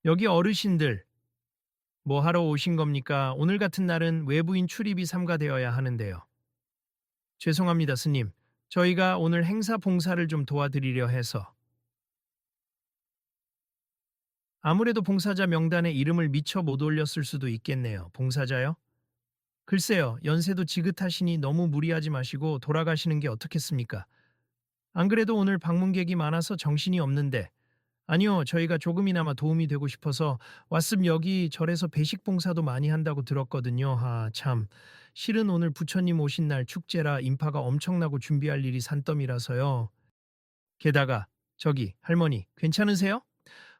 여기 어르신들, 뭐 하러 오신 겁니까? 오늘 같은 날은 외부인 출입이 삼가되어야 하는데요. 죄송합니다, 스님. 저희가 오늘 행사 봉사를 좀 도와드리려 해서. 아무래도 봉사자 명단에 이름을 미처 못 올렸을 수도 있겠네요. 봉사자요? 글쎄요, 연세도 지긋하시니 너무 무리하지 마시고 돌아가시는 게 어떻겠습니까? 안 그래도 오늘 방문객이 많아서 정신이 없는데. 아니요, 저희가 조금이나마 도움이 되고 싶어서 왔음. 여기 절에서 배식 봉사도 많이 한다고 들었거든요. 아, 참. 실은 오늘 부처님 오신 날 축제라 인파가 엄청나고 준비할 일이 산더미라서요. 게다가 저기 할머니 괜찮으세요?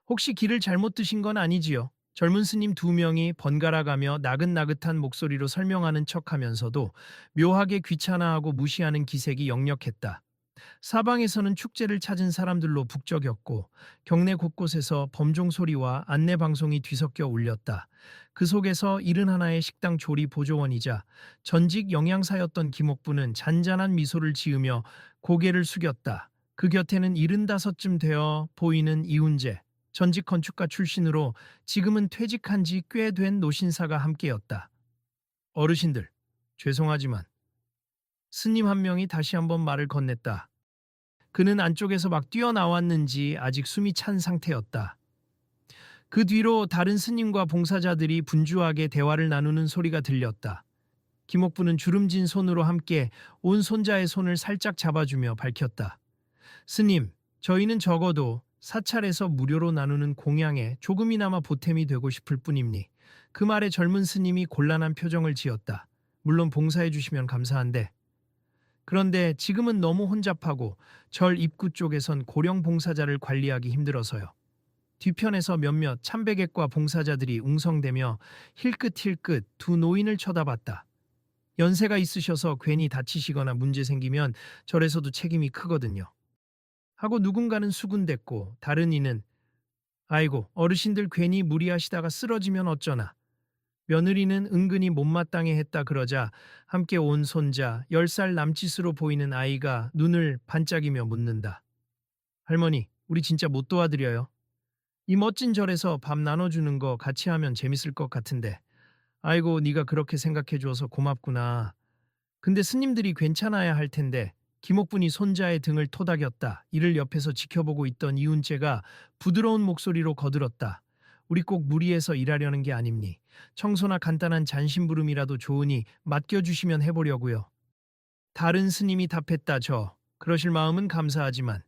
혹시 길을 잘못 드신 건 아니지요? 젊은 스님 두 명이 번갈아 가며 나긋나긋한 목소리로 설명하는 척하면서도 묘하게 귀찮아하고 무시하는 기색이 역력했다. 사방에서는 축제를 찾은 사람들로 북적였고 경내 곳곳에서 범종 소리와 안내 방송이 뒤섞여 울렸다. 그 속에서 71의 식당 조리 보조원이자 전직 영양사였던 김옥부는 잔잔한 미소를 지으며 고개를 숙였다. 그 곁에는 75쯤 되어 보이는 이훈재, 전직 건축가 출신으로 지금은 퇴직한 지 꽤 된 노신사가 함께였다. 어르신들, 죄송하지만 스님 한 명이 다시 한번 말을 건넸다. 그는 안쪽에서 막 뛰어나왔는지 아직 숨이 찬 상태였다. 그 뒤로 다른 스님과 봉사자들이 분주하게 대화를 나누는 소리가 들렸다. 김옥부는 주름진 손으로 함께 온 손자의 손을 살짝 잡아주며 밝혔다. 스님, 저희는 적어도 사찰에서 무료로 나누는 공양에 조금이나마 보탬이 되고 싶을 뿐입니. 그 말에 젊은 스님이 곤란한 표정을 지었다. 물론 봉사해 주시면 감사한데. 그런데 지금은 너무 혼잡하고 절 입구 쪽에선 고령 봉사자를 관리하기 힘들어서요. 뒤편에서 몇몇 참배객과 봉사자들이 웅성대며 힐끗힐끗 두 노인을 쳐다봤다. 연세가 있으셔서 괜히 다치시거나 문제 생기면 절에서도 책임이 크거든요. 하고 누군가는 수군댔고 다른 이는 아이고 어르신들 괜히 무리하시다가 쓰러지면 어쩌나. 며느리는 은근히 못마땅해 했다 그러자 함께 온 손자 10살 남짓으로 보이는 아이가 눈을 반짝이며 묻는다. 할머니, 우리 진짜 못 도와드려요. 이 멋진 절에서 밥 나눠주는 거 같이 하면 재밌을 것 같은데. 아이고, 네가 그렇게 생각해 주어서 고맙구나. 근데 스님들이 괜찮아야 할 텐데. 김옥분이 손자의 등을 토닥였다. 이를 옆에서 지켜보고 있던 이훈재가 부드러운 목소리로 거들었다. 우리 꼭 무리해서 일하려는 게 아닙니. 청소나 간단한 잔심부름이라도 좋으니 맡겨주시면 해보려고요. 다른 스님이 답했다. 그러실 마음은 감사하지만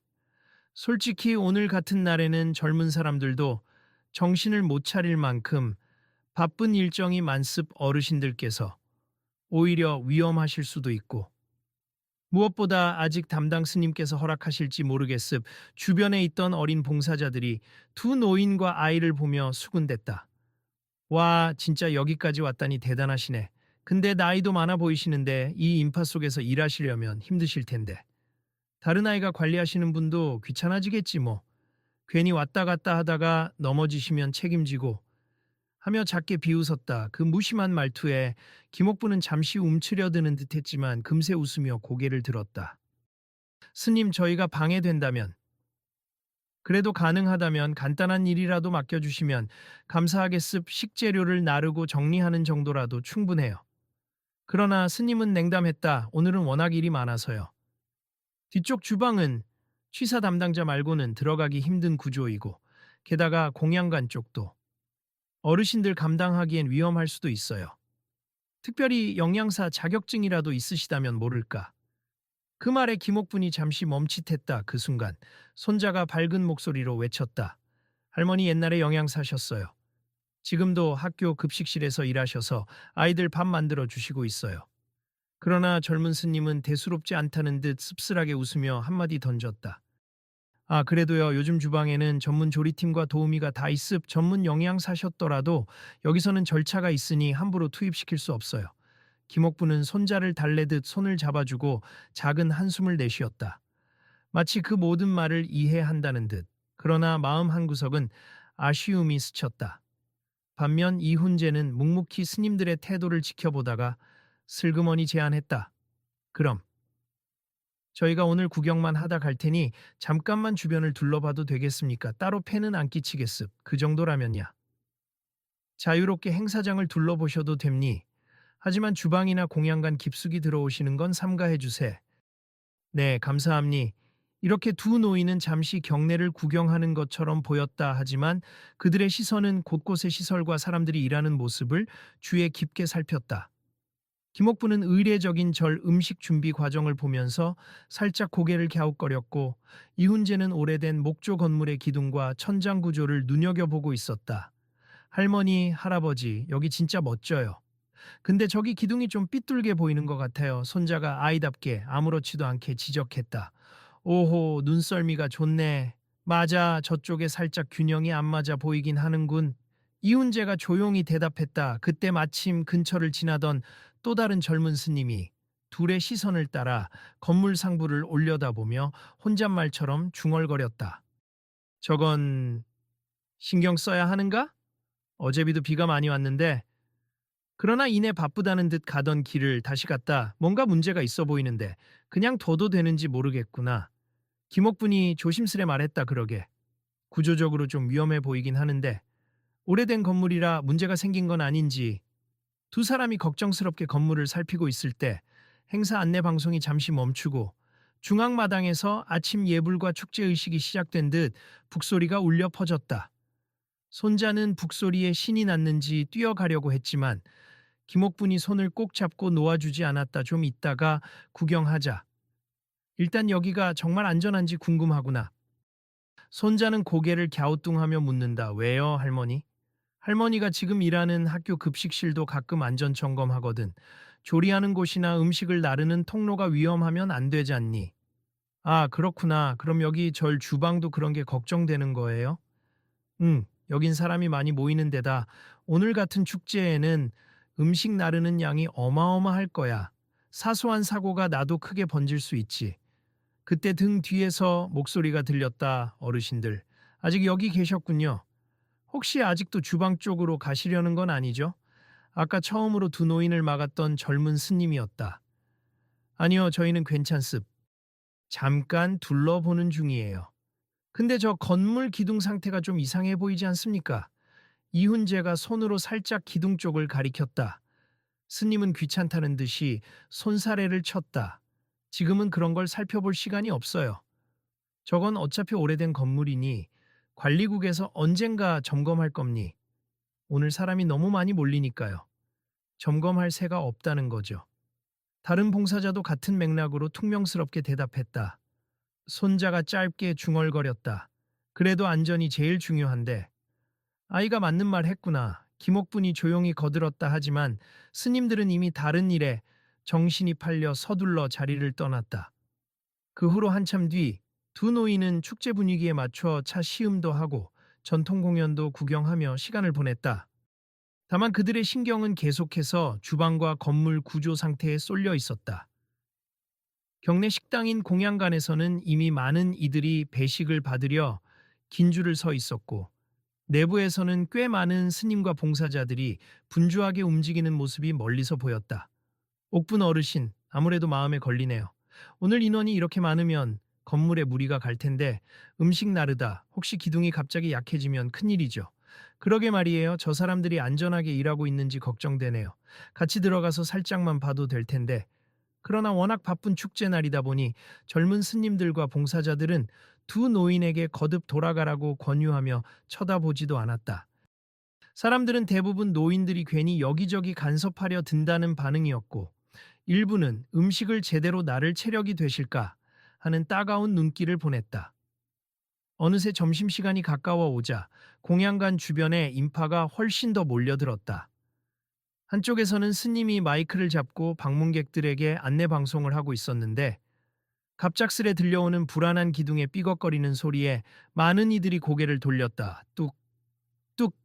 솔직히 오늘 같은 날에는 젊은 사람들도 정신을 못 차릴 만큼 바쁜 일정이 많습. 어르신들께서 오히려 위험하실 수도 있고 무엇보다 아직 담당 스님께서 허락하실지 모르겠습. 주변에 있던 어린 봉사자들이 두 노인과 아이를 보며 수군댔다. 와, 진짜 여기까지 왔다니 대단하시네. 근데 나이도 많아 보이시는데 이 인파 속에서 일하시려면 힘드실 텐데. 다른 아이가 관리하시는 분도 귀찮아지겠지 뭐. 괜히 왔다 갔다 하다가 넘어지시면 책임지고 하며 작게 비웃었다. 그 무심한 말투에 김옥부는 잠시 움츠려드는 듯했지만 금세 웃으며 고개를 들었다. 스님, 저희가 방해된다면, 그래도 가능하다면 간단한 일이라도 맡겨주시면 감사하겠습. 식재료를 나르고 정리하는 정도라도 충분해요. 그러나 스님은 냉담했다. 오늘은 워낙 일이 많아서요. 뒤쪽 주방은 취사 담당자 말고는 들어가기 힘든 구조이고 게다가 공양간 쪽도 어르신들 감당하기엔 위험할 수도 있어요. 특별히 영양사 자격증이라도 있으시다면 모를까. 그 말에 김옥분이 잠시 멈칫했다. 그 순간 손자가 밝은 목소리로 외쳤다. 할머니 옛날에 영양사셨어요. 지금도 학교 급식실에서 일하셔서 아이들 밥 만들어 주시고 있어요. 그러나 젊은 스님은 대수롭지 않다는 듯 씁쓸하게 웃으며 한마디 던졌다. 아, 그래도요, 요즘 주방에는 전문 조리팀과 도우미가 다 있습. 전문 영양사셨더라도 여기서는 절차가 있으니 함부로 투입시킬 수 없어요. 김옥부는 손자를 달래듯 손을 잡아주고 작은 한숨을 내쉬었다. 마치 그 모든 말을 이해한다는 듯. 그러나 마음 한구석은 아쉬움이 스쳤다. 반면 이훈재는 묵묵히 스님들의 태도를 지켜보다가 슬그머니 제안했다. 그럼 저희가 오늘 구경만 하다 갈 테니 잠깐만 주변을 둘러봐도 되겠습니까? 따로 폐는 안 끼치겠습. 그 정도라면야. 자유롭게 행사장을 둘러보셔도 됩니. 하지만 주방이나 공양간 깊숙이 들어오시는 건 삼가해 주세. 네, 감사합니. 이렇게 두 노인은 잠시 경내를 구경하는 것처럼 보였다 하지만 그들의 시선은 곳곳의 시설과 사람들이 일하는 모습을 주의 깊게 살폈다. 김옥부는 의례적인 절 음식 준비 과정을 보면서 살짝 고개를 갸웃거렸고 이훈재는 오래된 목조 건물의 기둥과 천장 구조를 눈여겨보고 있었다. 할머니, 할아버지, 여기 진짜 멋져요. 근데 저기 기둥이 좀 삐뚤게 보이는 것 같아요. 손자가 아이답게 아무렇지도 않게 지적했다. 오호, 눈썰미가 좋네. 맞아, 저쪽에 살짝 균형이 안 맞아 보이긴 하는군. 이훈재가 조용히 대답했다. 그때 마침 근처를 지나던 또 다른 젊은 스님이 둘의 시선을 따라 건물 상부를 올려다보며 혼잣말처럼 중얼거렸다. 저건 신경 써야 하는가? 어제비도 비가 많이 왔는데 그러나 이내 바쁘다는 듯 가던 길을 다시 갔다. 뭔가 문제가 있어 보이는데 그냥 둬도 되는지 모르겠구나. 김옥분이 조심스레 말했다. 그러게. 구조적으로 좀 위험해 보이긴 하는데 오래된 건물이라 문제가 생긴 건 아닌지. 두 사람이 걱정스럽게 건물을 살피고 있을 때 행사 안내 방송이 잠시 멈추고 중앙마당에서 아침 예불과 축제 의식이 시작된 듯 북소리가 울려 퍼졌다. 손자는 북소리에 신이 났는지 뛰어가려고 했지만 김옥분이 손을 꼭 잡고 놓아주지 않았다. 좀 있다가 구경하자. 일단 여기가 정말 안전한지 궁금하구나. 손자는 고개를 갸우뚱하며 묻는다. 왜요, 할머니? 할머니가 지금 일하는 학교 급식실도 가끔 안전 점검하거든. 조리하는 곳이나 음식을 나르는 통로가 위험하면 안 되지 않니? 아, 그렇구나. 그럼 여기 절 주방도 그런 게 걱정되는 거예요? 응, 여긴 사람이 많이 모이는 데다 오늘 같은 축제에는 음식 나르는 양이 어마어마할 거야. 사소한 사고가 나도 크게 번질 수 있지. 그때 등 뒤에서 목소리가 들렸다. 어르신들. 아직 여기 계셨군요. 혹시 아직도 주방 쪽으로 가시려는 건 아니죠? 아까 처음으로 두 노인을 막았던 젊은 스님이었다. 아니요, 저희는 괜찮습. 잠깐 둘러보는 중이에요. 근데 저 건물 기둥 상태가 좀 이상해 보이지 않습니까? 이훈재가 손으로 살짝 기둥 쪽을 가리켰다. 스님은 귀찮다는 듯이 손사래를 쳤다. 지금은 그런 걸 살펴볼 시간이 없어요. 저건 어차피 오래된 건물이니 관리국에서 언젠가 점검할 겁니. 오늘 사람이 너무 많이 몰리니까요. 점검할 새가 없다는 거죠. 다른 봉사자도 같은 맥락으로 퉁명스럽게 대답했다. 손자가 짧게 중얼거렸다. 그래도 안전이 제일 중요한데. 아이가 맞는 말 했구나. 김옥분이 조용히 거들었다 하지만 스님들은 이미 다른 일에 정신이 팔려 서둘러 자리를 떠났다. 그 후로 한참 뒤 두 노인은 축제 분위기에 맞춰 차 시음도 하고 전통 공연도 구경하며 시간을 보냈다. 다만 그들의 신경은 계속해서 주방과 건물 구조 상태에 쏠려 있었다. 경내 식당인 공양간에서는 이미 많은 이들이 배식을 받으려 긴 줄을 서 있었고 내부에서는 꽤 많은 스님과 봉사자들이 분주하게 움직이는 모습이 멀리서 보였다. 옥분 어르신, 아무래도 마음에 걸리네요. 오늘 인원이 이렇게 많으면 건물에 무리가 갈 텐데 음식 나르다 혹시 기둥이 갑자기 약해지면 큰일이죠. 그러게 말이에요. 저 사람들이 안전하게 일하고 있는지 걱정되네요. 같이 들어가서 살짝만 봐도 될 텐데. 그러나 워낙 바쁜 축제 날이다 보니 젊은 스님들과 봉사자들은 두 노인에게 거듭 돌아가라고 권유하며 쳐다보지도 않았다. 사람들은 대부분 노인들이 괜히 여기저기 간섭하려 든다는 반응이었고 일부는 음식을 제대로 나를 체력이 되실까 하는 따가운 눈길을 보냈다. 어느새 점심시간이 가까워 오자 공양간 주변에 인파가 훨씬 더 몰려들었다. 한쪽에서는 스님이 마이크를 잡고 방문객들에게 안내 방송을 하고 있었는데 갑작스레 들려오는 불안한 기둥의 삐걱거리는 소리에 많은 이들이 고개를 돌렸다. 뚝, 뚝.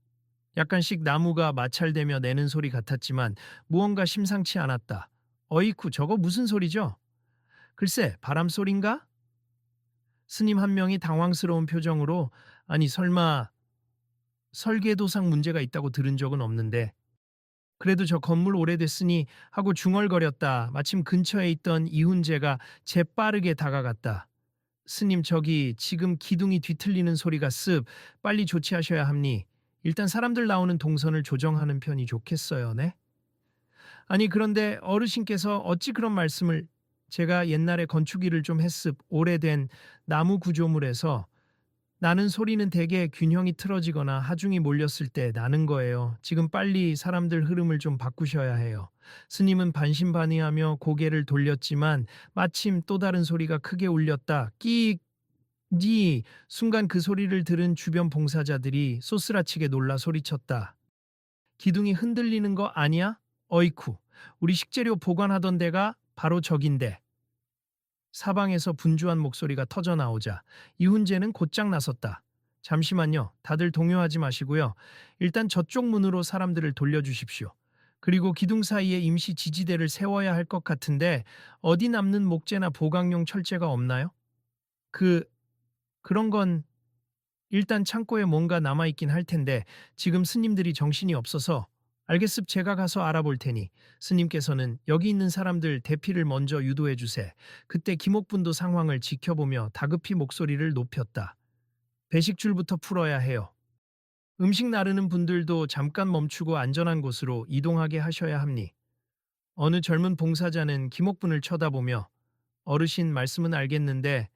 약간씩 나무가 마찰되며 내는 소리 같았지만 무언가 심상치 않았다. 어이쿠, 저거 무슨 소리죠? 글쎄, 바람 소린가? 스님 한 명이 당황스러운 표정으로 아니 설마 설계도상 문제가 있다고 들은 적은 없는데 그래도 저 건물 오래됐으니 하고 중얼거렸다. 마침 근처에 있던 이훈재가 재빠르게 다가갔다. 스님 저기 지금 기둥이 뒤틀리는 소리가 습 빨리 조치하셔야 합니. 일단 사람들 나오는 동선을 조정하는 편이 좋겠어요. 네? 아니 그런데 어르신께서 어찌 그런 말씀을 제가 옛날에 건축일을 좀 했습 오래된 나무 구조물에서 나는 소리는 대개 균형이 틀어지거나 하중이 몰렸을 때 나는 거예요. 지금 빨리 사람들 흐름을 좀 바꾸셔야 해요. 스님은 반신반의하며 고개를 돌렸지만 마침 또 다른 소리가 크게 울렸다. 끼익 니 순간 그 소리를 들은 주변 봉사자들이 소스라치게 놀라 소리쳤다. 기둥이 흔들리는 거 아니야? 어이쿠. 우리 식재료 보관하던 데가 바로 저긴데. 사방에서 분주한 목소리가 터져 나오자 이훈재는 곧장 나섰다. 잠시만요. 다들 동요하지 마시고요. 일단 저쪽 문으로 사람들을 돌려주십시오. 그리고 기둥 사이에 임시 지지대를 세워야 할 것 같은데 어디 남는 목재나 보강용 철제가 없나요? 그 그런 건 일단 창고에 뭔가 남아있긴 할 텐데 지금 스님들이 정신이 없어서 알겠습 제가 가서 알아볼 테니 스님께서는 여기 있는 사람들 대피를 먼저 유도해 주세. 그때 김옥분도 상황을 지켜보며 다급히 목소리를 높였다. 배식줄부터 풀어야 해요. 음식 나르는 분들도 잠깐 멈추고 안전한 곳으로 이동하게 하셔야 합니. 어느 젊은 봉사자는 김옥분을 쳐다보며 어르신 말씀은 알겠는데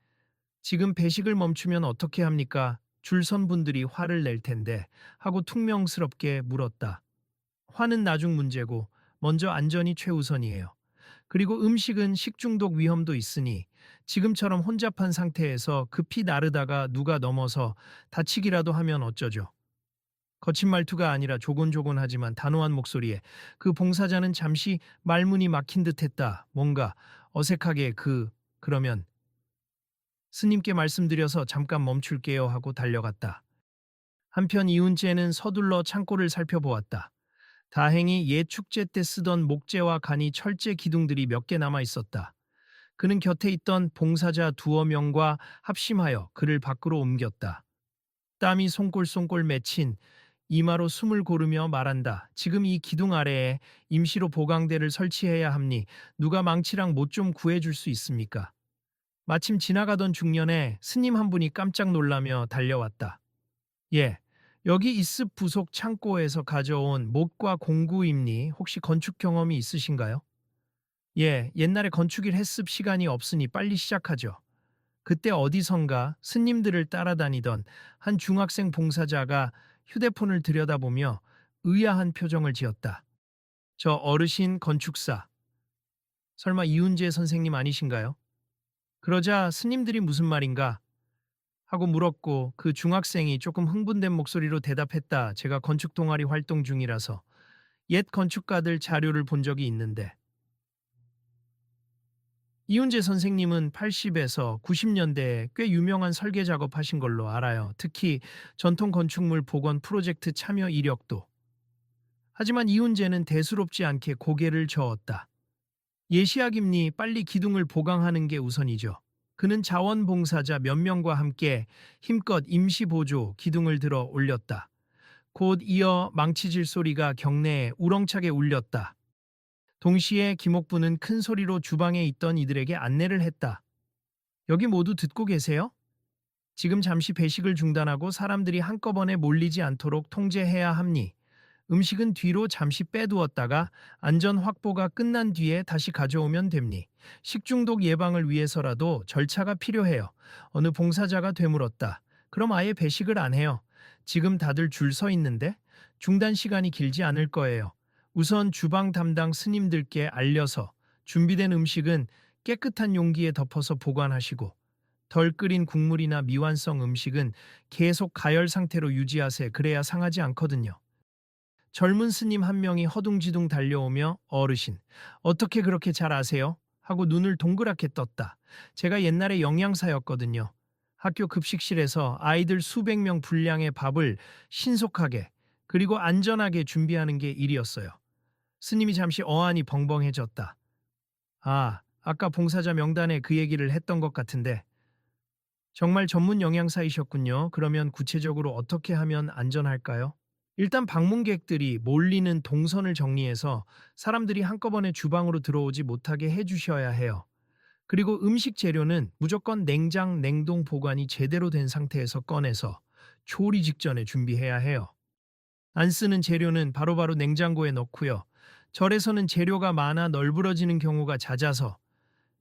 지금 배식을 멈추면 어떻게 합니까? 줄선 분들이 화를 낼 텐데 하고 퉁명스럽게 물었다. 화는 나중 문제고 먼저 안전이 최우선이에요. 그리고 음식은 식중독 위험도 있으니 지금처럼 혼잡한 상태에서 급히 나르다가 누가 넘어서 다치기라도 하면 어쩌죠. 거친 말투가 아니라 조곤조곤하지만 단호한 목소리에 그 봉사자는 잠시 말문이 막힌 듯했다. 뭔가 어색하게 그러면 스님께 말씀드려서 잠깐 멈출게요 하고 달려갔다. 한편 이훈재는 서둘러 창고를 살펴보았다. 다행히 옛 축제 때 쓰던 목재와 간이 철제 기둥들이 몇 개 남아 있었다. 그는 곁에 있던 봉사자 두어 명과 합심하여 그를 밖으로 옮겼다. 땀이 송골송골 맺힌 이마로 숨을 고르며 말한다. 지금 이 기둥 아래에 임시로 보강대를 설치해야 합니. 누가 망치랑 못 좀 구해줄 수 있습니까? 마침 지나가던 중년에 스님 한 분이 깜짝 놀라며 달려왔다. 예, 여기 이습 부속 창고에서 가져온 못과 공구입니. 혹시 건축 경험이 있으신가요? 예, 옛날에 건축일 했습 시간이 없으니 빨리 시작하죠. 그때 어디선가 스님들을 따라다니던 한 중학생 봉사자가 휴대폰을 들여다보며 의아한 표정을 지었다. 저 어르신 건축사. 설마 이훈재 선생님 아니신가요? 그러자 스님들이 무슨 말인가 하고 물었고 그 중학생이 조금 흥분된 목소리로 대답했다. 제가 건축 동아리 활동 중이라서 옛 건축가들 자료를 본 적이 있는데. 이훈재 선생님은 80에서 90년대에 꽤 유명한 설계 작업하신 걸로 알아요. 특히 전통 건축물 복원 프로젝트 참여 이력도. 하지만 이훈재는 대수롭지 않게 고개를 저었다. 예시학입니 빨리 기둥을 보강하는 게 우선이죠. 그는 자원봉사자 몇 명과 함께 힘껏 임시보조 기둥을 들어 올렸다. 곧 이어 망치질 소리가 경내에 우렁차게 울렸다. 동시에 김옥부는 큰 소리로 주방에 있던 이들에게 안내를 했다. 여기 모두 듣고 계세요? 지금 잠시 배식을 중단하고 사람들이 한꺼번에 몰리지 않도록 통제해야 합니. 음식은 뒤로 잠시 빼두었다가 안전 확보가 끝난 뒤에 다시 가져오면 됩니. 식중독 예방을 위해서라도 절차가 필요해요. 어느 봉사자가 되물었다. 그럼 아예 배식을 안 해요. 지금 다들 줄 서 있는데 중단 시간이 길지 않을 거예요. 우선 주방 담당 스님들께 알려서 준비된 음식은 깨끗한 용기에 덮어서 보관하시고 덜 끓인 국물이나 미완성 음식은 계속 가열 상태로 유지하세. 그래야 상하지 않거든요. 젊은 스님 한 명이 허둥지둥 달려오며 어르신, 어떻게 그렇게 잘 아세요? 하고 눈을 동그랗게 떴다. 제가 옛날에 영양사였거든요. 학교 급식실에서 아이들 수백 명 분량의 밥을 신속하게 그리고 안전하게 준비하는 게 일이었어요. 스님이 잠시 어안이 벙벙해졌다. 아, 아까 봉사자 명단에 그 얘기를 했던 것 같은데. 정말 전문 영양사이셨군요. 그러면 구체적으로 어떻게 하면 안전할까요? 일단 방문객들이 몰리는 동선을 정리해서 사람들이 한꺼번에 주방으로 들어오지 못하게 해주셔야 해요. 그리고 음식 재료는 무조건 냉장, 냉동 보관이 제대로 된 상태에서 꺼내서 조리 직전에 준비해야 해요. 안 쓰는 재료는 바로바로 냉장고에 넣고요. 절에서는 재료가 많아 널브러지는 경우가 잦아서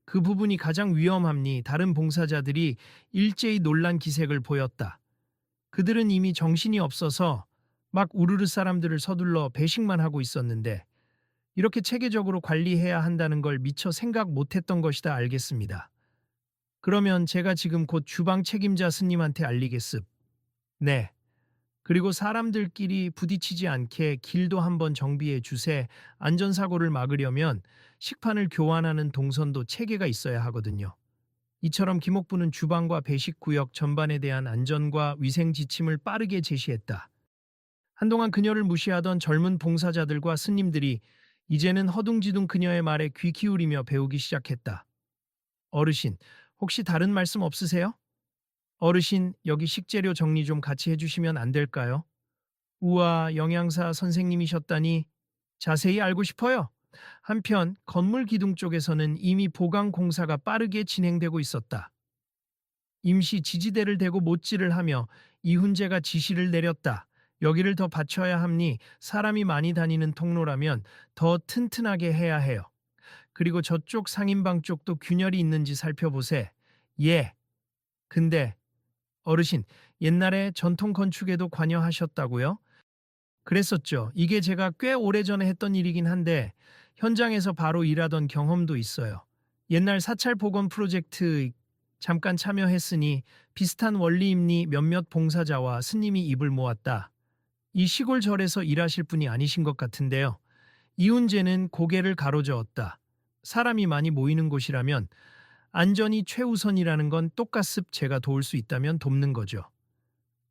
그 부분이 가장 위험함니 다른 봉사자들이 일제히 놀란 기색을 보였다. 그들은 이미 정신이 없어서 막 우르르 사람들을 서둘러 배식만 하고 있었는데 이렇게 체계적으로 관리해야 한다는 걸 미처 생각 못했던 것이다 알겠습니다. 그러면 제가 지금 곧 주방 책임자 스님한테 알리겠습. 네. 그리고 사람들끼리 부딪히지 않게 길도 한번 정비해 주세. 안전사고를 막으려면 식판을 교환하는 동선도 체계가 있어야 하거든요. 이처럼 김옥부는 주방과 배식 구역 전반에 대한 안전과 위생 지침을 빠르게 제시했다. 한동안 그녀를 무시하던 젊은 봉사자들과 스님들이 이제는 허둥지둥 그녀의 말에 귀 기울이며 배우기 시작했다. 어르신, 혹시 다른 말씀 없으세요? 어르신, 여기 식재료 정리 좀 같이 해주시면 안 될까요? 우와, 영양사 선생님이셨다니 자세히 알고 싶어요. 한편 건물 기둥 쪽에서는 이미 보강 공사가 빠르게 진행되고 있었다. 임시 지지대를 대고 못질을 하며 이훈재가 지시를 내렸다. 여기를 더 받쳐야 함니 사람이 많이 다니는 통로라면 더 튼튼하게 해야 해요. 그리고 저쪽 상인방 쪽도 균열이 있는지 살펴보세. 예. 근데 어르신, 옛날에 전통 건축에도 관여하셨다고요? 그랬었죠. 이게 제가 꽤 오래전에 했던 일이긴 한데 현장에서 바로 일하던 경험도 있어요. 옛날 사찰 복원 프로젝트 잠깐 참여했으니 비슷한 원리임니 몇몇 봉사자와 스님이 입을 모았다. 이 시골 절에서 일하실 분이 아니신 것 같은데요. 이훈재는 고개를 가로저었다. 사람이 많이 모이는 곳이라면 안전이 최우선이라는 건 똑같습. 제가 도울 수 있다면 돕는 거죠.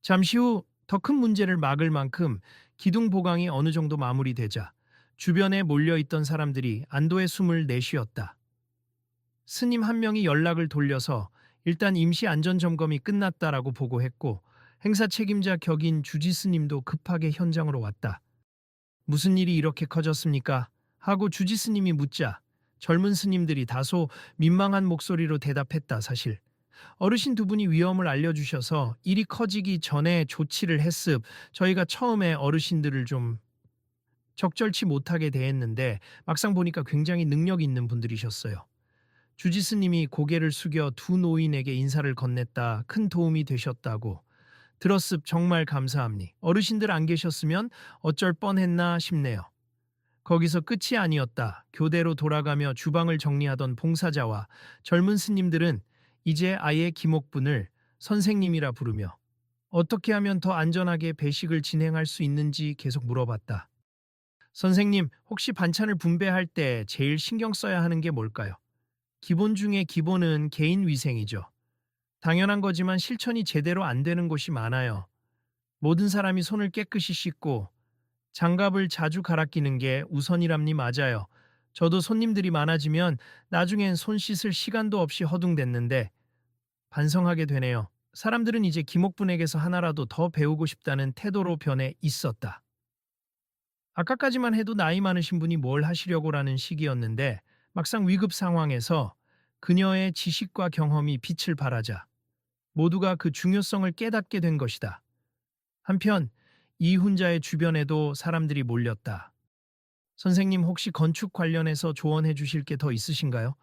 잠시 후 더 큰 문제를 막을 만큼 기둥 보강이 어느 정도 마무리되자 주변에 몰려있던 사람들이 안도의 숨을 내쉬었다. 스님 한 명이 연락을 돌려서 일단 임시 안전점검이 끝났다라고 보고했고 행사 책임자 격인 주지 스님도 급하게 현장으로 왔다. 무슨 일이 이렇게 커졌습니까? 하고 주지 스님이 묻자 젊은 스님들이 다소 민망한 목소리로 대답했다. 사실 어르신 두 분이 위험을 알려주셔서 일이 커지기 전에 조치를 했습. 저희가 처음에 어르신들을 좀 적절치 못하게 대했는데 막상 보니까 굉장히 능력 있는 분들이셨어요. 주지스님이 고개를 숙여 두 노인에게 인사를 건넸다. 큰 도움이 되셨다고. 들었습. 정말 감사합니. 어르신들 안 계셨으면 어쩔 뻔했나 싶네요. 거기서 끝이 아니었다. 교대로 돌아가며 주방을 정리하던 봉사자와 젊은 스님들은 이제 아예 김옥분을 선생님이라 부르며 어떻게 하면 더 안전하게 배식을 진행할 수 있는지 계속 물어봤다. 선생님, 혹시 반찬을 분배할 때 제일 신경 써야 하는 게 뭘까요? 기본 중에 기본은 개인 위생이죠. 당연한 거지만 실천이 제대로 안 되는 곳이 많아요. 모든 사람이 손을 깨끗이 씻고 장갑을 자주 갈아 끼는 게 우선이랍니. 맞아요. 저도 손님들이 많아지면 나중엔 손 씻을 시간도 없이 허둥댔는데 반성하게 되네요. 사람들은 이제 김옥분에게서 하나라도 더 배우고 싶다는 태도로 변해 있었다. 아까까지만 해도 나이 많으신 분이 뭘 하시려고라는 시기였는데 막상 위급 상황에서 그녀의 지식과 경험이 빛을 발하자 모두가 그 중요성을 깨닫게 된 것이다. 한편 이훈자의 주변에도 사람들이 몰렸다. 선생님, 혹시 건축 관련해서 조언해 주실 게 더 있으신가요?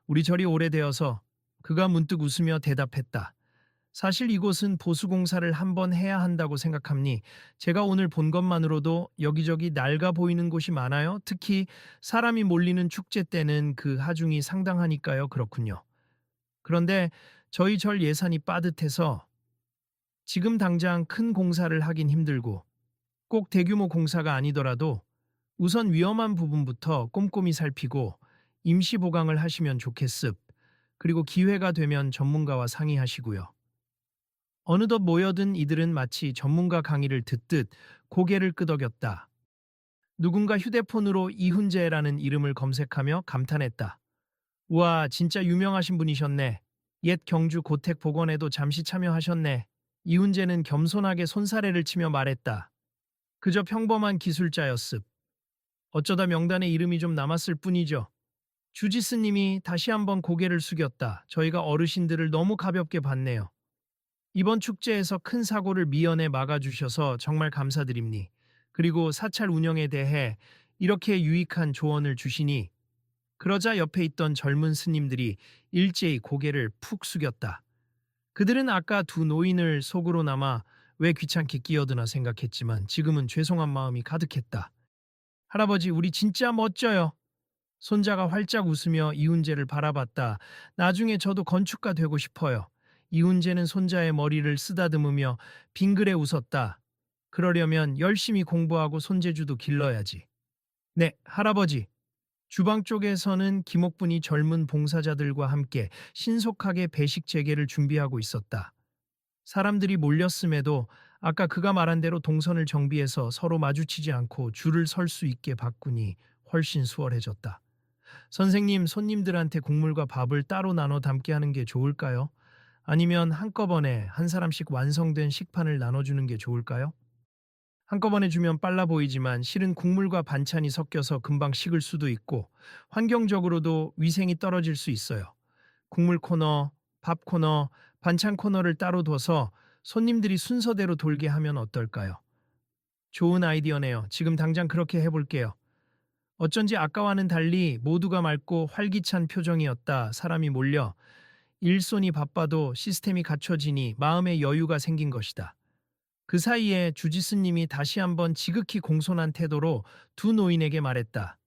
우리 절이 오래되어서. 그가 문득 웃으며 대답했다. 사실 이곳은 보수공사를 한번 해야 한다고 생각합니. 제가 오늘 본 것만으로도 여기저기 낡아 보이는 곳이 많아요. 특히 사람이 몰리는 축제 때는 그 하중이 상당하니까요. 그렇군요. 그런데 저희 절 예산이 빠듯해서 지금 당장 큰 공사를 하긴 힘들고 꼭 대규모 공사가 아니더라도 우선 위험한 부분부터 꼼꼼히 살피고 임시 보강을 하시면 좋겠습. 그리고 기회가 되면 전문가와 상의하시고요. 어느덧 모여든 이들은 마치 전문가 강의를 듣듯 고개를 끄덕였다. 누군가 휴대폰으로 이훈재라는 이름을 검색하며 감탄했다. 우와, 진짜 유명하신 분이셨네. 옛 경주 고택 복원에도 잠시 참여하셨네. 이훈재는 겸손하게 손사래를 치며 말했다. 그저 평범한 기술자였습. 어쩌다 명단에 이름이 좀 남았을 뿐이죠. 주지스님이 다시 한번 고개를 숙였다. 저희가 어르신들을 너무 가볍게 봤네요. 이번 축제에서 큰 사고를 미연에 막아주셔서 정말 감사드립니. 그리고 사찰 운영에 대해 이렇게 유익한 조언을 주시니 그러자 옆에 있던 젊은 스님들이 일제히 고개를 푹 숙였다. 그들은 아까 두 노인을 속으로 남아 왜 귀찮게 끼어드나 생각했지만 지금은 죄송한 마음이 가득했다. 할아버지, 우리 진짜 멋져요. 손자가 활짝 웃으며 이훈재를 바라봤다. 나중에 저도 건축가 되고 싶어요. 이훈재는 손자의 머리를 쓰다듬으며 빙그레 웃었다. 그러려면 열심히 공부하고 손재주도 길러야지. 네, 할아버지. 주방 쪽에서는 김옥분이 젊은 봉사자들과 함께 신속하게 배식 재개를 준비하고 있었다. 사람들이 몰렸음에도 아까 그가 말한 대로 동선을 정비해서 서로 마주치지 않고 줄을 설 수 있게 바꾸니 훨씬 수월해졌다. 선생님, 손님들한테 국물과 밥을 따로 나눠 담게 하는 게 좋을까요? 아니면 한꺼번에 한 사람씩 완성된 식판을 나눠주는 게 좋을까요? 한꺼번에 주면 빨라 보이지만 실은 국물과 반찬이 섞여서 금방 식을 수도 있고 환경적으로도 위생이 떨어질 수 있어요. 국물 코너, 밥 코너, 반찬 코너를 따로 둬서 손님들이 순서대로 돌게 하면 어떨까요? 좋은 아이디어네요. 지금 당장 그렇게 해볼게요. 어쩐지 아까와는 달리 모두가 맑고 활기찬 표정이었다. 사람이 몰려 일손이 바빠도 시스템이 갖춰지니 마음의 여유가 생긴 것이다. 그 사이에 주지스님이 다시 한번 지극히 공손한 태도로 두 노인에게 말했다.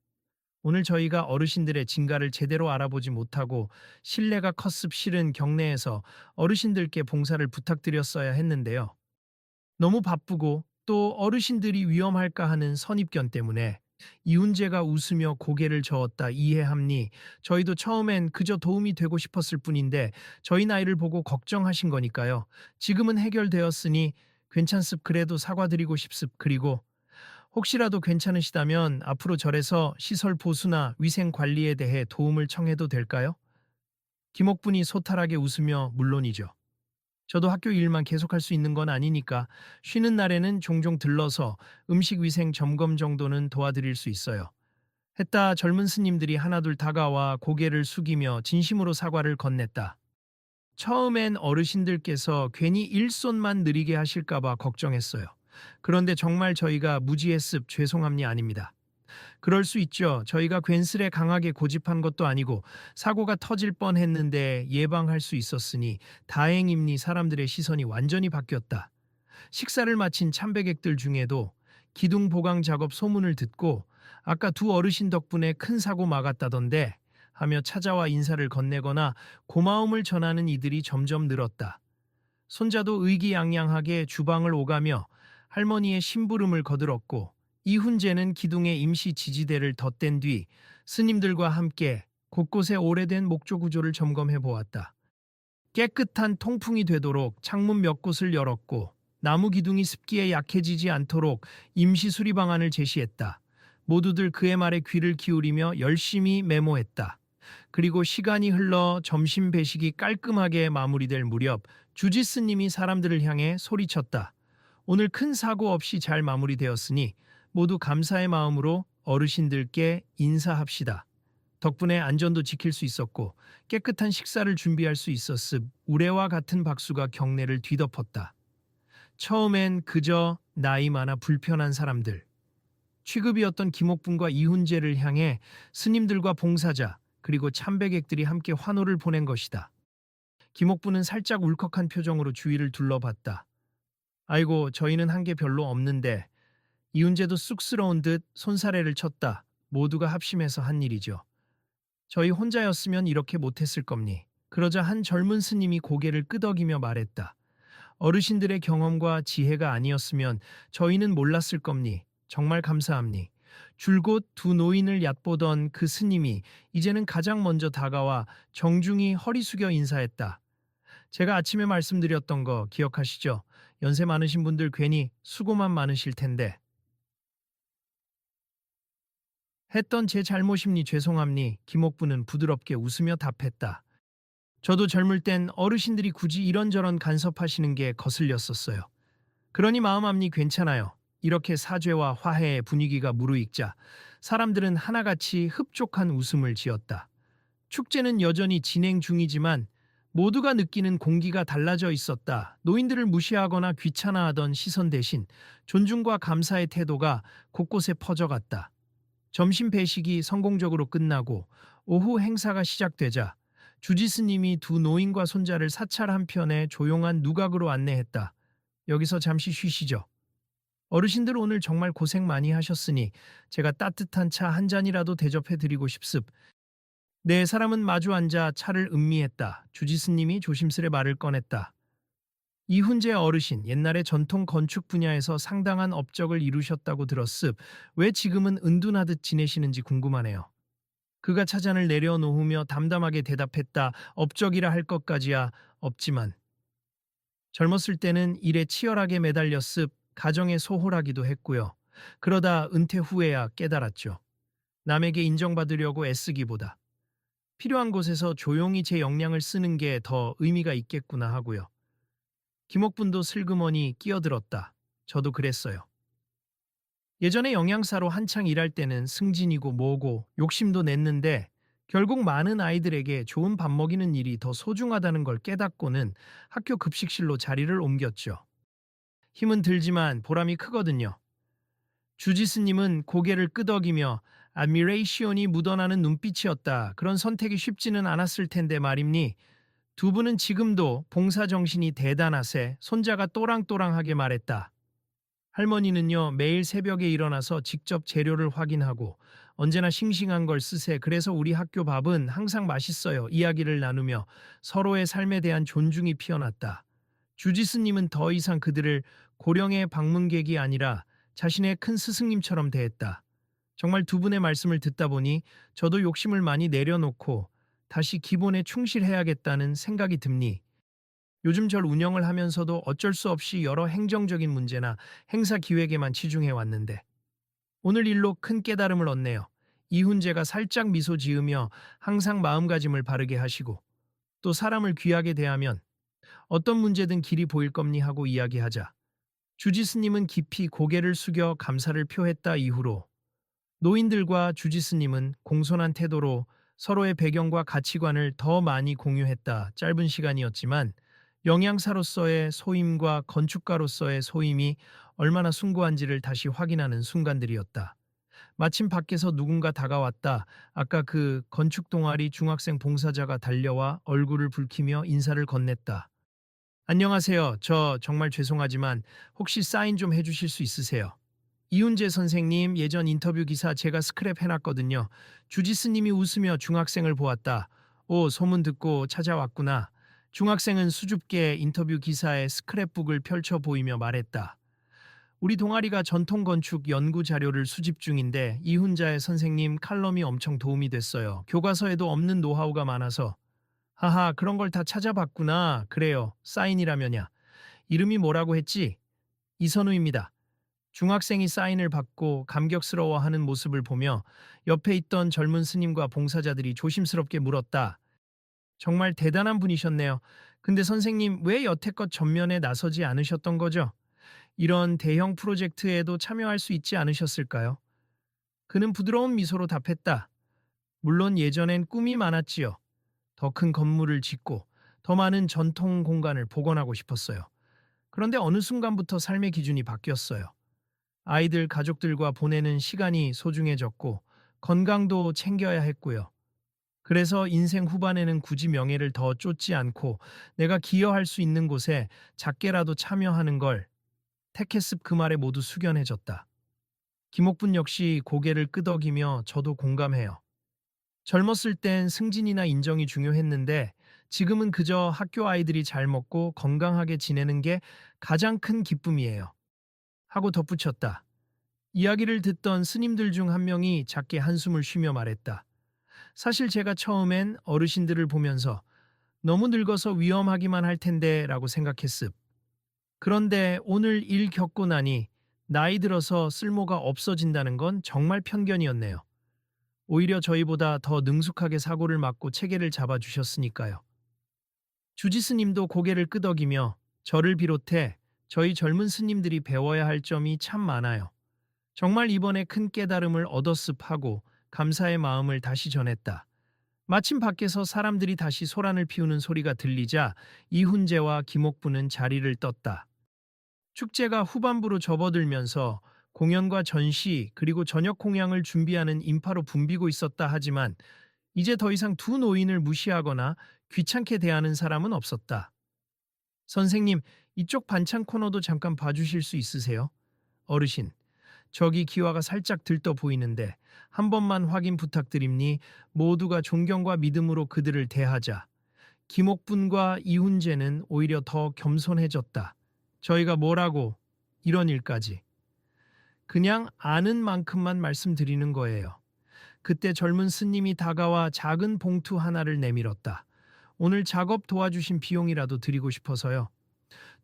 오늘 저희가 어르신들의 진가를 제대로 알아보지 못하고 신뢰가 컸습. 실은 경내에서 어르신들께 봉사를 부탁드렸어야 했는데요. 너무 바쁘고 또 어르신들이 위험할까 하는 선입견 때문에 이훈재가 웃으며 고개를 저었다. 이해합니. 저희도 처음엔 그저 도움이 되고 싶었을 뿐인데 저희 나이를 보고 걱정하신 거니까요. 지금은 해결되었으니 괜찮습. 그래도 사과드리고 싶습. 그리고 혹시라도 괜찮으시다면 앞으로 절에서 시설 보수나 위생 관리에 대해 도움을 청해도 될까요? 김옥분이 소탈하게 웃으며 물론이죠. 저도 학교 일만 계속할 수 있는 건 아니니까 쉬는 날에는 종종 들러서 음식 위생 점검 정도는 도와드릴 수 있어요. 했다. 젊은 스님들이 하나둘 다가와 고개를 숙이며 진심으로 사과를 건넸다. 처음엔 어르신들께서 괜히 일손만 느리게 하실까봐 걱정했어요. 그런데 정말 저희가 무지했습. 죄송함니. 아닙니다. 그럴 수 있죠. 저희가 괜스레 강하게 고집한 것도 아니고 사고가 터질 뻔했는데 예방할 수 있었으니 다행입니. 사람들의 시선이 완전히 바뀌었다. 식사를 마친 참배객들 중에도 기둥 보강 작업 소문을 듣고 아까 두 어르신 덕분에 큰 사고 막았다던데 하며 찾아와 인사를 건네거나 고마움을 전하는 이들이 점점 늘었다. 손자도 의기양양하게 주방을 오가며 할머니의 심부름을 거들었고 이훈재는 기둥에 임시 지지대를 덧댄 뒤 스님들과 함께 곳곳에 오래된 목조 구조를 점검해 보았다. 깨끗한 통풍이 되도록 창문 몇 곳을 열었고 나무 기둥이 습기에 약해지지 않도록 임시 수리 방안을 제시했다. 모두들 그의 말에 귀를 기울이며 열심히 메모했다. 그리고 시간이 흘러 점심 배식이 깔끔하게 마무리될 무렵 주지스님이 사람들을 향해 소리쳤다. 오늘 큰 사고 없이 잘 마무리되었으니 모두 감사의 마음으로 어르신들께 인사합시다. 덕분에 안전도 지킬 수 있었고 깨끗한 식사를 준비할 수 있었음. 우레와 같은 박수가 경내를 뒤덮었다. 처음엔 그저 나이 많아 불편한 사람들, 취급이었던 김옥분과 이훈재를 향해 스님들과 봉사자 그리고 참배객들이 함께 환호를 보낸 것이다. 김옥분은 살짝 울컥한 표정으로 주위를 둘러봤다. 아이고, 저희는 한 게 별로 없는데. 이훈재도 쑥스러운 듯 손사래를 쳤다. 모두가 합심해서 한 일이죠. 저희 혼자였으면 이렇게 못했을 겁니. 그러자 한 젊은 스님이 고개를 끄덕이며 말했다. 어르신들의 경험과 지혜가 아니었으면 저희는 몰랐을 겁니. 정말 감사합니. 줄곧 두 노인을 얕보던 그 스님이 이제는 가장 먼저 다가와 정중히 허리 숙여 인사했다. 제가 아침에 말씀드렸던 거 기억하시죠? 연세 많으신 분들 괜히 수고만 많으실 텐데. 했던 제 잘못입니. 죄송합니. 김옥부는 부드럽게 웃으며 답했다. 저도 젊을 땐 어르신들이 굳이 이런저런 간섭하시는 게 거슬렸었어요. 그러니 마음 앞니. 괜찮아요. 이렇게 사죄와 화해의 분위기가 무르익자 사람들은 하나같이 흡족한 웃음을 지었다. 축제는 여전히 진행 중이지만 모두가 느끼는 공기가 달라져 있었다. 노인들을 무시하거나 귀찮아하던 시선 대신 존중과 감사의 태도가 곳곳에 퍼져갔다. 점심 배식이 성공적으로 끝나고 오후 행사가 시작되자 주지스님이 두 노인과 손자를 사찰 한편에 조용한 누각으로 안내했다. 여기서 잠시 쉬시죠. 어르신들 오늘 정말 고생 많이 하셨으니 제가 따뜻한 차 한 잔이라도 대접해 드리고 싶습. 네 사람은 마주 앉아 차를 음미했다. 주지스님이 조심스레 말을 꺼냈다. 이훈재 어르신 옛날에 전통 건축 분야에서 상당한 업적을 이루셨다고 들었습. 왜 지금은 은둔하듯 지내시는지 궁금하네요. 그가 차잔을 내려놓으며 담담하게 대답했다. 업적이라 할 것까지야 없지만 젊었을 때는 일에 치열하게 매달렸습. 가정에 소홀하기도 했고요. 그러다 은퇴 후에야 깨달았죠. 남에게 인정받으려고 애쓰기보다 필요한 곳에서 조용히 제 역량을 쓰는 게 더 의미가 있겠구나 하고요. 김옥분도 슬그머니 끼어들었다. 저도 그랬어요. 예전에 영양사로 한창 일할 때는 승진이고 뭐고 욕심도 냈는데 결국 많은 아이들에게 좋은 밥 먹이는 일이 더 소중하다는 걸 깨닫고는 학교 급식실로 자리를 옮겼죠. 힘은 들지만 보람이 크거든요. 주지스님은 고개를 끄덕이며 admiration이 묻어나는 눈빛이었다. 그런 선택이 쉽지는 않았을 텐데 말입니. 두 분은 지금도 봉사정신이 대단하세. 손자가 또랑또랑하게 말했다. 할머니는요 매일 새벽에 일어나서 직접 재료를 확인하고 언제나 싱싱한 걸 쓰세. 그래서 우리 학교 밥은 항상 맛있어요. 이야기를 나누며 서로의 삶에 대한 존중이 피어났다. 주지스님은 더 이상 그들을 고령의 방문객이 아니라 자신의 큰 스승님처럼 대했다. 정말 두 분의 말씀을 듣다 보니 저도 욕심을 많이 내려놓고 다시 기본에 충실해야겠다는 생각이 듭니. 요즘 절 운영을 하면서도 어쩔 수 없이 여러 행정적인 문제나 행사 기획에만 치중해 왔는데 오늘 일로 큰 깨달음을 얻네요. 이훈재가 살짝 미소 지으며 항상 마음가짐을 바르게 하시고 또 사람을 귀하게 대하면 어떤 문제든 길이 보일 겁니 하고 이야기하자 주지스님은 깊이 고개를 숙여 감사를 표했다. 이후로 노인들과 주지스님은 공손한 태도로 서로의 배경과 가치관을 더 많이 공유했다. 짧은 시간이었지만 영양사로서의 소임과 건축가로서의 소임이 얼마나 숭고한지를 다시 확인하는 순간들이었다. 마침 밖에서 누군가 다가왔다. 아까 그 건축 동아리 중학생 봉사자가 달려와 얼굴을 붉히며 인사를 건넸다. 안녕하세요. 저 정말 죄송하지만 혹시 사인 좀 해주실 수 있으세요? 이훈재 선생님 예전 인터뷰 기사 제가 스크랩 해놨거든요. 주지스님이 웃으며 중학생을 보았다. 오, 소문 듣고 찾아왔구나. 중학생은 수줍게 인터뷰 기사에 스크랩북을 펼쳐 보이며 말했다. 우리 동아리가 전통 건축 연구 자료를 수집 중인데 이훈재 선생님 칼럼이 엄청 도움이 됐어요. 교과서에도 없는 노하우가 많아서. 하하, 그런 걸 다 찾아봤구나. 그래요. 사인이라면야. 이름이 뭐라고 했지? 이선우입니다. 중학생이 사인을 받고 감격스러워하는 모습을 보며 옆에 있던 젊은 스님과 봉사자들이 조심스럽게 물었다. 정말 대단한 분이셨네요. 근데 선생님 왜 여태껏 전면에 나서지 않으셨던 거죠? 이런 대형 프로젝트에도 참여할 수 있지 않으셨을까요? 그는 부드러운 미소로 답했다. 물론 예전엔 꿈이 많았지요. 더 큰 건물을 짓고 더 많은 전통 공간을 복원하고 싶었어요. 그런데 어느 순간부터 삶의 기준이 바뀌었어요. 아이들, 가족들과 보내는 시간이 소중해졌고 건강도 챙겨야 했고요. 그래서 인생 후반에는 굳이 명예를 더 쫓지 않고 내가 기여할 수 있는 곳에 작게라도 참여하는 걸 택했습. 그 말에 모두 숙연해졌다. 김옥분 역시 고개를 끄덕이며 저도 공감해요. 젊었을 땐 승진이나 인정이 중요했는데 지금은 그저 학교 아이들이 잘 먹고 건강하게 지내는 게 가장 큰 기쁨이에요. 하고 덧붙였다. 이야기를 듣던 스님들 중 한 명이 작게 한숨을 쉬며 말했다. 사실 제가 처음엔 어르신들을 보면서 너무 늙어서 위험하기만 할 텐데 라고 생각했습. 그런데 오늘 일 겪고 나니 나이 들어서 쓸모가 없어진다는 건 정말 편견이었네요. 오히려 저희보다 더 능숙하게 사고를 막고 체계를 잡아주셨으니까요. 주지스님도 고개를 끄덕이며 저를 비롯해 저희 젊은 스님들이 배워야 할 점이 참 많아요. 정말 이번에 큰 깨달음을 얻었습 하고 감사의 마음을 다시 전했다. 마침 밖에서 사람들이 다시 소란을 피우는 소리가 들리자 이훈재와 김옥부는 자리를 떴다. 축제가 후반부로 접어들면서 공연과 전시 그리고 저녁 공양을 준비하는 인파로 붐비고 있었다 하지만 이제 더 이상 두 노인을 무시하거나 귀찮게 대하는 사람은 없었다. 선생님, 이쪽 반찬 코너도 잠깐 봐주실 수 있으세요? 어르신, 저기 기와가 살짝 들떠 보이는데 한 번만 확인 부탁드립니. 모두가 존경과 믿음으로 그들을 대하자. 김옥분과 이훈재는 오히려 더 겸손해졌다. 저희가 뭐라고 이런 일까지. 그냥 아는 만큼만 말씀드리는 거예요. 그때 젊은 스님이 다가와 작은 봉투 하나를 내밀었다. 오늘 작업 도와주신 비용이라도 드리고 싶어서요.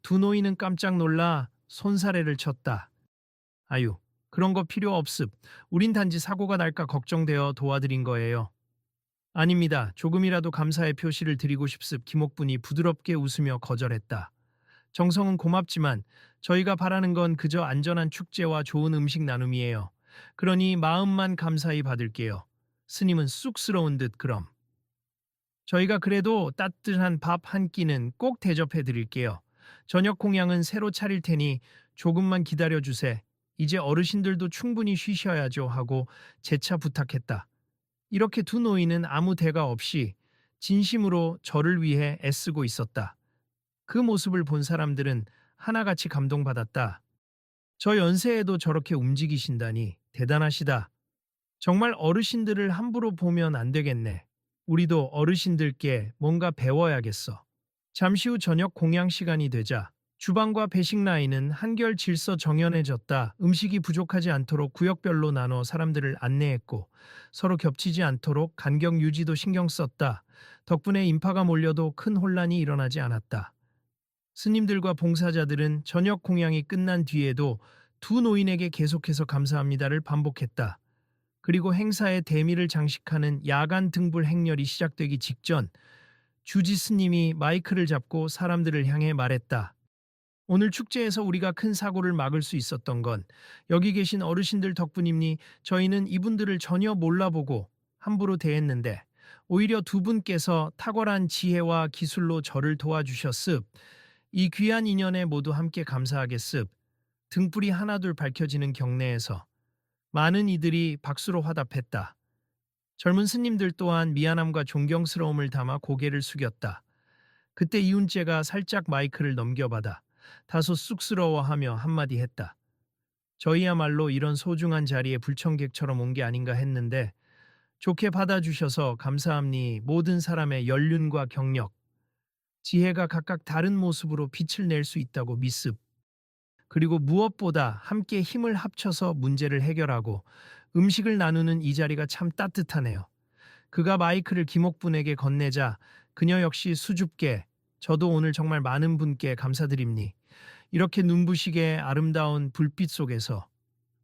두 노인은 깜짝 놀라 손사래를 쳤다. 아유, 그런 거 필요 없습. 우린 단지 사고가 날까 걱정되어 도와드린 거예요. 아닙니다. 조금이라도 감사의 표시를 드리고 싶습. 김옥분이 부드럽게 웃으며 거절했다. 정성은 고맙지만 저희가 바라는 건 그저 안전한 축제와 좋은 음식 나눔이에요. 그러니 마음만 감사히 받을게요. 스님은 쑥스러운 듯 그럼. 저희가 그래도 따뜻한 밥 한 끼는 꼭 대접해 드릴게요. 저녁 공양은 새로 차릴 테니 조금만 기다려 주세. 이제 어르신들도 충분히 쉬셔야죠 하고 재차 부탁했다. 이렇게 두 노인은 아무 대가 없이 진심으로 저를 위해 애쓰고 있었다. 그 모습을 본 사람들은 하나같이 감동받았다. 저 연세에도 저렇게 움직이신다니 대단하시다. 정말 어르신들을 함부로 보면 안 되겠네. 우리도 어르신들께 뭔가 배워야겠어. 잠시 후 저녁 공양 시간이 되자 주방과 배식 라인은 한결 질서 정연해졌다. 음식이 부족하지 않도록 구역별로 나눠 사람들을 안내했고 서로 겹치지 않도록 간격 유지도 신경 썼다. 덕분에 인파가 몰려도 큰 혼란이 일어나지 않았다. 스님들과 봉사자들은 저녁 공양이 끝난 뒤에도 두 노인에게 계속해서 감사합니다를 반복했다. 그리고 행사의 대미를 장식하는 야간 등불 행렬이 시작되기 직전 주지 스님이 마이크를 잡고 사람들을 향해 말했다. 오늘 축제에서 우리가 큰 사고를 막을 수 있었던 건 여기 계신 어르신들 덕분입니. 저희는 이분들을 전혀 몰라보고 함부로 대했는데 오히려 두 분께서 탁월한 지혜와 기술로 저를 도와주셨습. 이 귀한 인연에 모두 함께 감사하겠습. 등불이 하나둘 밝혀지는 경내에서 많은 이들이 박수로 화답했다. 젊은 스님들 또한 미안함과 존경스러움을 담아 고개를 숙였다. 그때 이훈재가 살짝 마이크를 넘겨받아 다소 쑥스러워하며 한마디 했다. 저희야말로 이런 소중한 자리에 불청객처럼 온 게 아닌가 했는데 좋게 받아주셔서 감사합니. 모든 사람의 연륜과 경력, 지혜가 각각 다른 모습으로 빛을 낼 수 있다고 믿습. 그리고 무엇보다 함께 힘을 합쳐서 문제를 해결하고 음식을 나누는 이 자리가 참 따뜻하네요. 그가 마이크를 김옥분에게 건네자 그녀 역시 수줍게 저도 오늘 정말 많은 분께 감사드립니. 이렇게 눈부시게 아름다운 불빛 속에서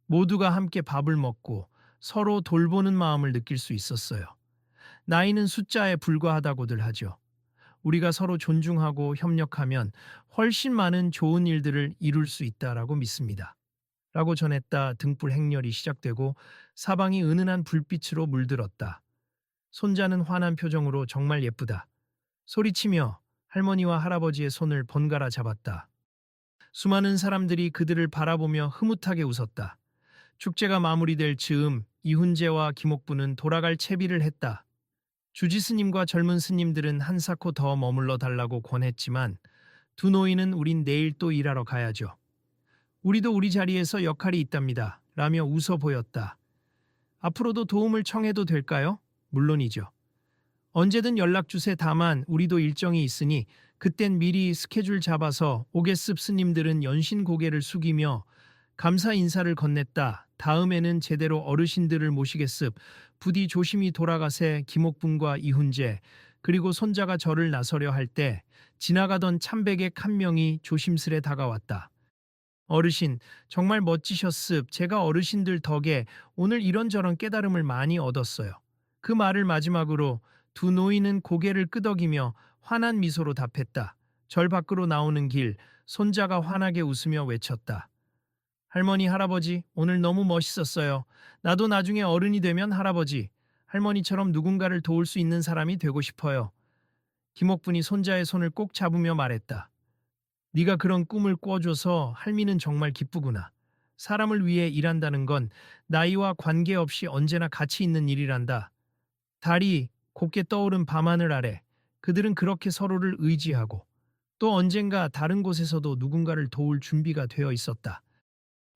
모두가 함께 밥을 먹고 서로 돌보는 마음을 느낄 수 있었어요. 나이는 숫자에 불과하다고들 하죠. 우리가 서로 존중하고 협력하면 훨씬 많은 좋은 일들을 이룰 수 있다라고 믿습니다. 라고 전했다. 등불 행렬이 시작되고 사방이 은은한 불빛으로 물들었다. 손자는 환한 표정으로 정말 예쁘다. 소리치며 할머니와 할아버지의 손을 번갈아 잡았다. 수많은 사람들이 그들을 바라보며 흐뭇하게 웃었다. 축제가 마무리될 즈음 이훈재와 김옥부는 돌아갈 채비를 했다. 주지 스님과 젊은 스님들은 한사코 더 머물러 달라고 권했지만 두 노인은 우린 내일 또 일하러 가야죠. 우리도 우리 자리에서 역할이 있답니다. 라며 웃어 보였다. 앞으로도 도움을 청해도 될까요? 물론이죠. 언제든 연락 주세. 다만 우리도 일정이 있으니 그땐 미리 스케줄 잡아서 오겠습. 스님들은 연신 고개를 숙이며 감사 인사를 건넸다. 다음에는 제대로 어르신들을 모시겠습. 부디 조심히 돌아가세. 김옥분과 이훈재 그리고 손자가 절을 나서려 할 때 지나가던 참배객 한 명이 조심스레 다가왔다. 어르신, 정말 멋지셨습. 제가 어르신들 덕에 오늘 이런저런 깨달음을 많이 얻었어요. 그 말을 마지막으로 두 노인은 고개를 끄덕이며 환한 미소로 답했다. 절 밖으로 나오는 길, 손자가 환하게 웃으며 외쳤다. 할머니, 할아버지, 오늘 너무 멋있었어요. 나도 나중에 어른이 되면 할아버지, 할머니처럼 누군가를 도울 수 있는 사람이 되고 싶어요. 김옥분이 손자의 손을 꼭 잡으며 말했다. 네가 그런 꿈을 꿔줘서 할미는 정말 기쁘구나. 사람을 위해 일한다는 건 나이와 관계없이 언제나 가치 있는 일이란다. 달이 곱게 떠오른 밤하늘 아래 그들은 그렇게 서로를 의지하고 또 언젠가 다른 곳에서도 누군가를 도울 준비가 되어 있었다.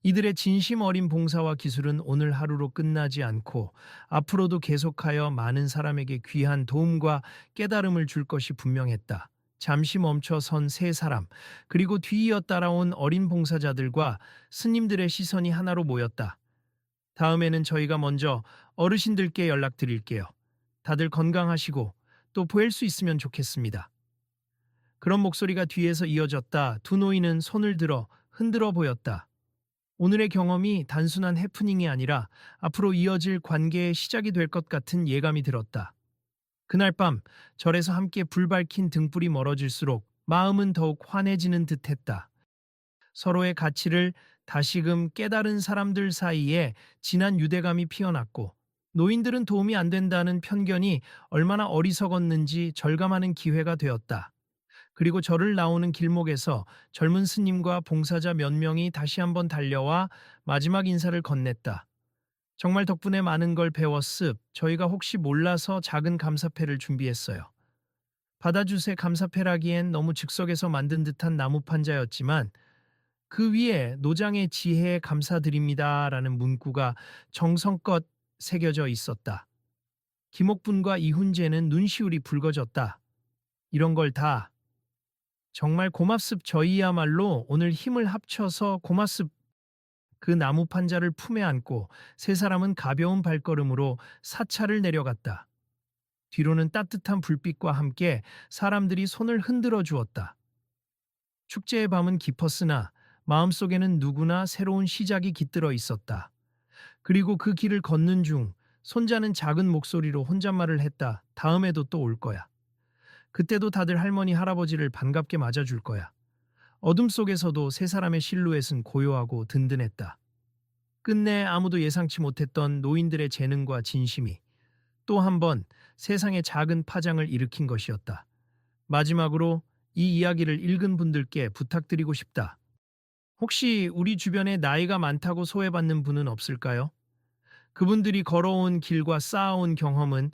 이들의 진심 어린 봉사와 기술은 오늘 하루로 끝나지 않고 앞으로도 계속하여 많은 사람에게 귀한 도움과 깨달음을 줄 것이 분명했다. 잠시 멈춰 선 세 사람, 그리고 뒤이어 따라온 어린 봉사자들과 스님들의 시선이 하나로 모였다. 다음에는 저희가 먼저 어르신들께 연락드릴게요. 다들 건강하시고 또 뵐 수 있으면 좋겠습니다. 그런 목소리가 뒤에서 이어졌다. 두 노인은 손을 들어 흔들어 보였다. 오늘의 경험이 단순한 해프닝이 아니라 앞으로 이어질 관계의 시작이 될 것 같은 예감이 들었다. 그날 밤 절에서 함께 불 밝힌 등불이 멀어질수록 마음은 더욱 환해지는 듯했다. 서로의 가치를 다시금 깨달은 사람들 사이에 진한 유대감이 피어났고 노인들은 도움이 안 된다는 편견이 얼마나 어리석었는지 절감하는 기회가 되었다. 그리고 절을 나오는 길목에서 젊은 스님과 봉사자 몇 명이 다시 한번 달려와 마지막 인사를 건넸다. 정말 덕분에 많은 걸 배웠습. 저희가 혹시 몰라서 작은 감사패를 준비했어요. 받아주세. 감사패라기엔 너무 즉석에서 만든 듯한 나무 판자였지만 그 위에 노장의 지혜에 감사드립니다라는 문구가 정성껏 새겨져 있었다. 김옥분과 이훈재는 눈시울이 붉어졌다. 이런 걸 다 정말 고맙습. 저희야말로 오늘 힘을 합쳐서 고맙습. 그 나무 판자를 품에 안고 세 사람은 가벼운 발걸음으로 사찰을 내려갔다. 뒤로는 따뜻한 불빛과 함께 사람들이 손을 흔들어 주었다. 축제의 밤은 깊었으나 마음속에는 누구나 새로운 시작이 깃들어 있었다. 그리고 그 길을 걷는 중 손자는 작은 목소리로 혼잣말을 했다. 다음에도 또 올 거야. 그때도 다들 할머니 할아버지를 반갑게 맞아줄 거야. 어둠 속에서도 세 사람의 실루엣은 고요하고 든든했다. 끝내 아무도 예상치 못했던 노인들의 재능과 진심이 또 한 번 세상의 작은 파장을 일으킨 것이었다. 마지막으로 이 이야기를 읽은 분들께 부탁드리고 싶다. 혹시 우리 주변에 나이가 많다고 소외받는 분은 없을까요? 그분들이 걸어온 길과 쌓아온 경험은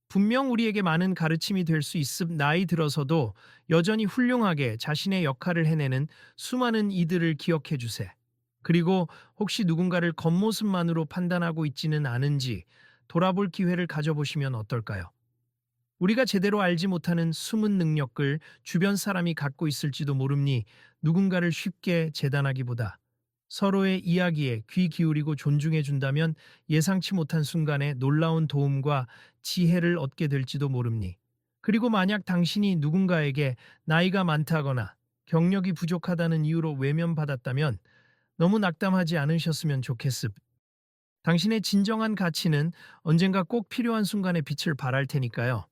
분명 우리에게 많은 가르침이 될 수 있음. 나이 들어서도 여전히 훌륭하게 자신의 역할을 해내는 수많은 이들을 기억해 주세. 그리고 혹시 누군가를 겉모습만으로 판단하고 있지는 않은지 돌아볼 기회를 가져보시면 어떨까요? 우리가 제대로 알지 못하는 숨은 능력을 주변 사람이 갖고 있을지도 모릅니. 누군가를 쉽게 재단하기보다 서로의 이야기에 귀 기울이고 존중해 준다면 예상치 못한 순간에 놀라운 도움과 지혜를 얻게 될지도 모릅니. 그리고 만약 당신이 누군가에게 나이가 많다거나 경력이 부족하다는 이유로 외면받았다면 너무 낙담하지 않으셨으면 좋겠습. 당신의 진정한 가치는 언젠가 꼭 필요한 순간에 빛을 발할 테니까요.